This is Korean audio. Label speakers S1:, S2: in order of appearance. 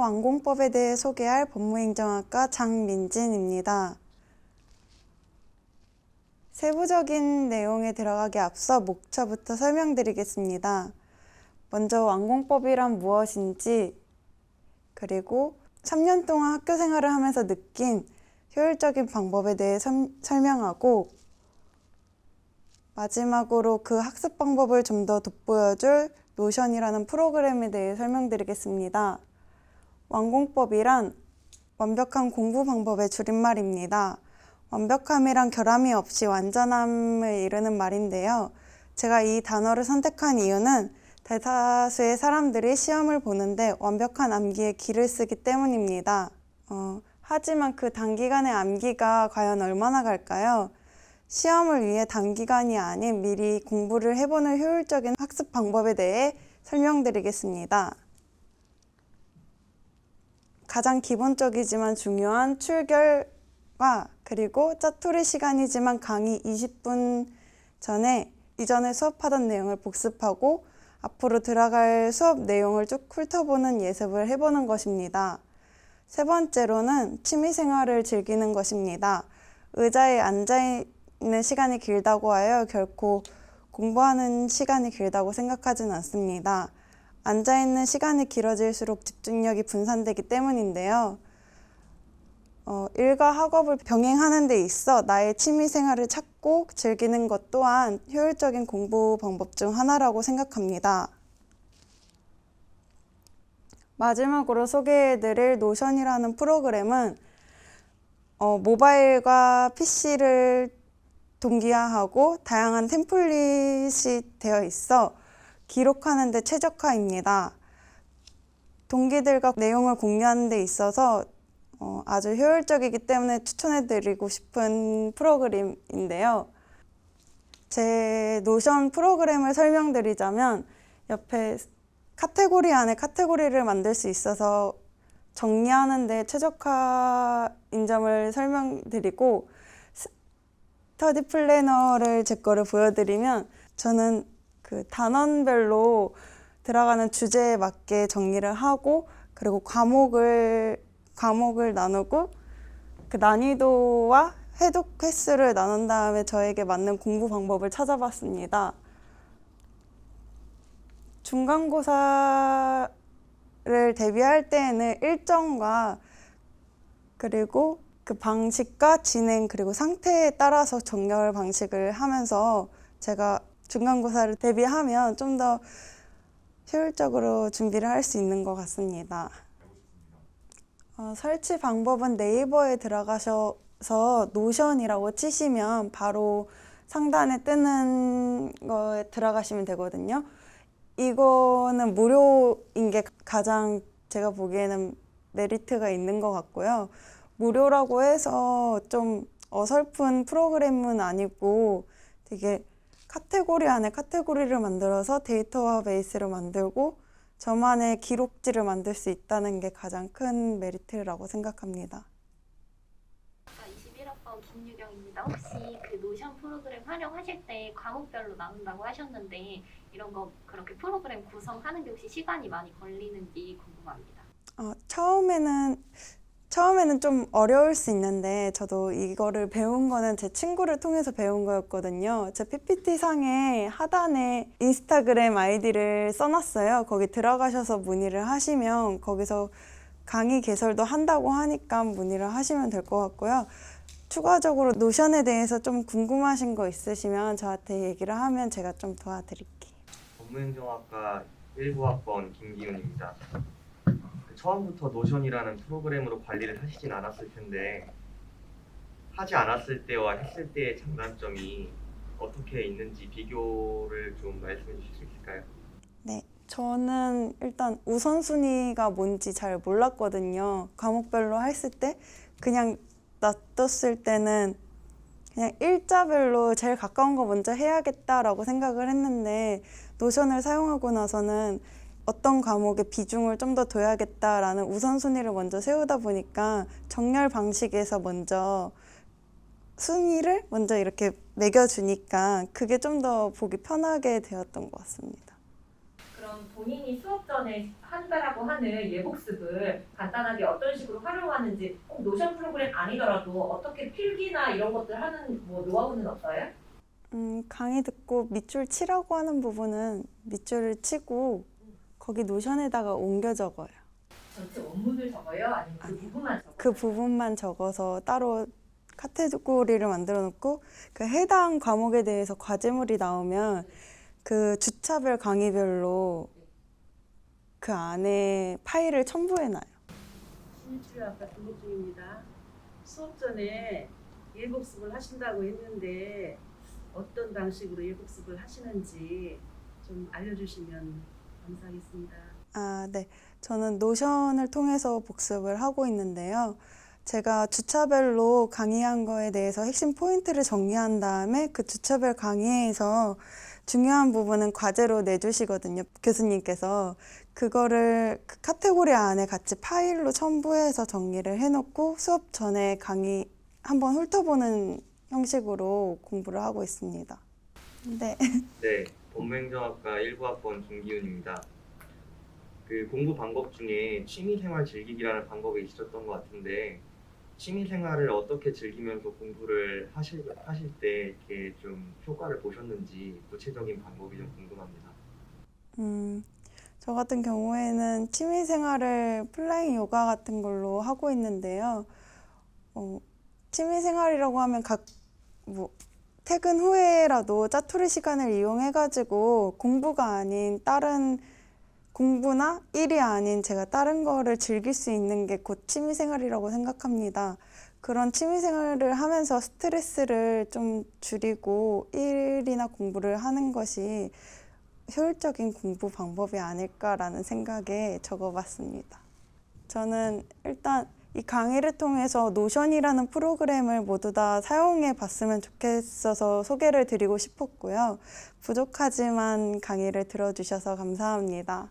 S1: 완공법에 대해 소개할 법무행정학과 장민진입니다. 세부적인 내용에 들어가기 앞서 목차부터 설명드리겠습니다. 먼저 완공법이란 무엇인지, 그리고 3년 동안 학교 생활을 하면서 느낀 효율적인 방법에 대해 설명하고, 마지막으로 그 학습 방법을 좀 더 돋보여줄 노션이라는 프로그램에 대해 설명드리겠습니다. 완공법이란 완벽한 공부 방법의 줄임말입니다. 완벽함이란 결함이 없이 완전함을 이루는 말인데요. 제가 이 단어를 선택한 이유는 대다수의 사람들이 시험을 보는데 완벽한 암기에 기를 쓰기 때문입니다. 하지만 그 단기간의 암기가 과연 얼마나 갈까요? 시험을 위해 단기간이 아닌 미리 공부를 해보는 효율적인 학습 방법에 대해 설명드리겠습니다. 가장 기본적이지만 중요한 출결과 그리고 짜투리 시간이지만 강의 20분 전에 이전에 수업하던 내용을 복습하고 앞으로 들어갈 수업 내용을 쭉 훑어보는 예습을 해보는 것입니다. 세 번째로는 취미생활을 즐기는 것입니다. 의자에 앉아있는 시간이 길다고 하여 결코 공부하는 시간이 길다고 생각하진 않습니다. 앉아있는 시간이 길어질수록 집중력이 분산되기 때문인데요. 일과 학업을 병행하는 데 있어 나의 취미생활을 찾고 즐기는 것 또한 효율적인 공부 방법 중 하나라고 생각합니다. 마지막으로 소개해드릴 노션이라는 프로그램은 모바일과 PC를 동기화하고 다양한 템플릿이 되어 있어 기록하는 데 최적화입니다. 동기들과 내용을 공유하는 데 있어서 아주 효율적이기 때문에 추천해드리고 싶은 프로그램인데요. 제 노션 프로그램을 설명드리자면 옆에 카테고리 안에 카테고리를 만들 수 있어서 정리하는 데 최적화인 점을 설명드리고, 스터디 플래너를 제 거를 보여드리면 저는 그 단원별로 들어가는 주제에 맞게 정리를 하고, 그리고 과목을 나누고 그 난이도와 해독 횟수를 나눈 다음에 저에게 맞는 공부 방법을 찾아봤습니다. 중간고사를 대비할 때에는 일정과 그리고 그 방식과 진행 그리고 상태에 따라서 정렬 방식을 하면서 제가 중간고사를 대비하면 좀 더 효율적으로 준비를 할 수 있는 것 같습니다. 설치 방법은 네이버에 들어가셔서 노션이라고 치시면 바로 상단에 뜨는 거에 들어가시면 되거든요. 이거는 무료인 게 가장 제가 보기에는 메리트가 있는 것 같고요. 무료라고 해서 좀 어설픈 프로그램은 아니고 되게 카테고리 안에 카테고리를 만들어서 데이터 베이스를 만들고 저만의 기록지를 만들 수 있다는 게 가장 큰 메리트라고 생각합니다.
S2: 21학번 김유경입니다. 혹시 그 노션 프로그램 활용하실 때 과목별로 나눈다고 하셨는데 이런 거 그렇게 프로그램 구성하는 게 혹시 시간이 많이 걸리는지 궁금합니다.
S1: 처음에는 좀 어려울 수 있는데 저도 이거를 배운 거는 제 친구를 통해서 배운 거였거든요. 제 PPT상에 하단에 인스타그램 아이디를 써놨어요. 거기 들어가셔서 문의를 하시면 거기서 강의 개설도 한다고 하니까 문의를 하시면 될 것 같고요. 추가적으로 노션에 대해서 좀 궁금하신 거 있으시면 저한테 얘기를 하면 제가 좀 도와드릴게요.
S3: 법무행정학과 19학번 김기훈입니다. 처음부터 노션이라는 프로그램으로 관리를 하시진 않았을 텐데 하지 않았을 때와 했을 때의 장단점이 어떻게 있는지 비교를 좀 말씀해 주실 수 있을까요?
S1: 네, 저는 일단 우선순위가 뭔지 잘 몰랐거든요. 과목별로 했을 때 그냥 놔뒀을 때는 그냥 일자별로 제일 가까운 거 먼저 해야겠다라고 생각을 했는데 노션을 사용하고 나서는 어떤 과목에 비중을 좀 더 둬야겠다라는 우선순위를 먼저 세우다 보니까 정렬 방식에서 먼저 순위를 먼저 이렇게 매겨주니까 그게 좀 더 보기 편하게 되었던 것 같습니다.
S4: 그럼 본인이 수업 전에 한다라고 하는 예복습을 간단하게 어떤 식으로 활용하는지 꼭 노션 프로그램 아니더라도 어떻게 필기나 이런 것들 하는 뭐 노하우는 없어요?
S1: 강의 듣고 밑줄 치라고 하는 부분은 밑줄을 치고 거기 노션에다가 옮겨 적어요.
S4: 전체 원문을 적어요? 아니면 그
S1: 아니요.
S4: 부분만 적어요?
S1: 그 부분만 적어서 따로 카테고리를 만들어 놓고 그 해당 과목에 대해서 과제물이 나오면 그 주차별 강의별로 그 안에 파일을 첨부해 놔요.
S5: 신입주의 아까 등록 중입니다. 수업 전에 예복습을 하신다고 했는데 어떤 방식으로 예복습을 하시는지 좀 알려주시면 감사하겠습니다.
S1: 네. 저는 노션을 통해서 복습을 하고 있는데요. 제가 주차별로 강의한 거에 대해서 핵심 포인트를 정리한 다음에 그 주차별 강의에서 중요한 부분은 과제로 내주시거든요. 교수님께서. 그거를 그 카테고리 안에 같이 파일로 첨부해서 정리를 해놓고 수업 전에 강의 한번 훑어보는 형식으로 공부를 하고 있습니다. 네.
S3: 네, 본무행정학과 1부학번 김기훈입니다. 그 공부 방법 중에 취미생활 즐기기라는 방법이 있었던 것 같은데 취미생활을 어떻게 즐기면서 공부를 하실 때 이렇게 좀 효과를 보셨는지 구체적인 방법이 좀 궁금합니다.
S1: 저 같은 경우에는 취미 생활을 플라잉 요가 같은 걸로 하고 있는데요. 취미 생활이라고 하면 퇴근 후에라도 짜투리 시간을 이용해가지고 공부가 아닌 다른 공부나 일이 아닌 제가 다른 거를 즐길 수 있는 게 곧 취미 생활이라고 생각합니다. 그런 취미 생활을 하면서 스트레스를 좀 줄이고 일이나 공부를 하는 것이 효율적인 공부 방법이 아닐까라는 생각에 적어봤습니다. 저는 일단 이 강의를 통해서 노션이라는 프로그램을 모두 다 사용해 봤으면 좋겠어서 소개를 드리고 싶었고요. 부족하지만 강의를 들어주셔서 감사합니다.